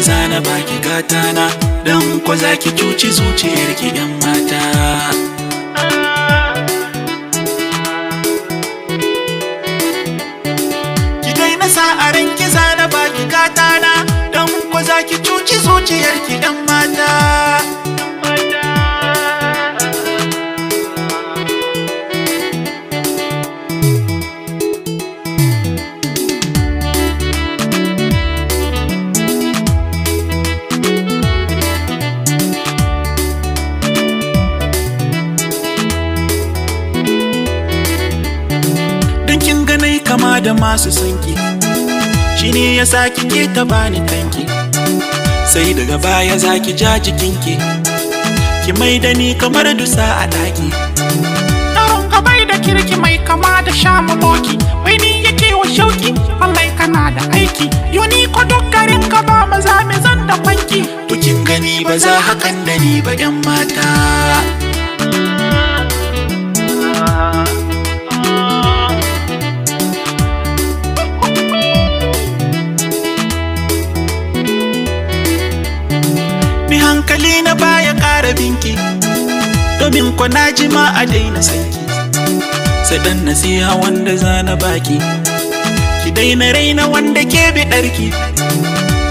ki zana baki gatana, dan ko zaki cuci zuciyar ki yan mata. Ki daina sa a ranki zana baki gatana, dan ko zaki cuci zuciyar ki yan mata. Kin ganai kama da masu sanki, shine yasa kike ta bani kanki, sai daga baya zaki ja jikinki, ki mai da ni kamar dusa a daki. Yaron ka bai da kirki mai kama da shamuloki, wai ni yake wa shauki, wallahi kana da aiki, yoni ko duk garin ka ba maza me zan da kwanki. To kin gani ba za hakan da ni ba yan mata. Ni hankali na baya ƙara binki, domin ko na ji ma a daina sanki. Sai dan nasiha wanda zana baki, ki daina raina wanda ke biɗarki.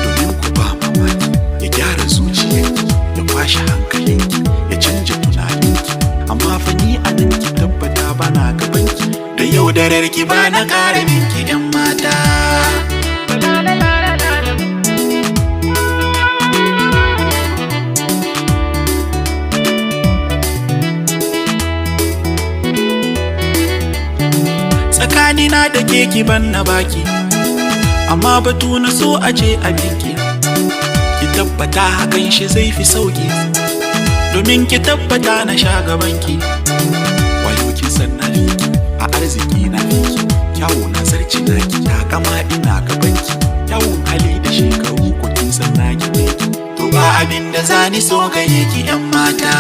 Domin ku ba mamaki, ya gyara zuciyarki, ya kwashe hankalinki, ya canja tunaninki. Amma fa ni a nan ki tabbata bana gabanki, da yaudararki ba na ƙara binki yan mata. Tsakanina da keki ban na baki, amma batu na so aje a biki. Ki tabbata hakan shi zai fi sauki, domin ki tabbata na sha gabanki. Wayo ki san na liki, a arziki na liki, kyawu na zarci na ki, takama ina gabanki. Kyawun hali da shekaru ku kin san na ki. To ba abin da zani so gare ki yan mata.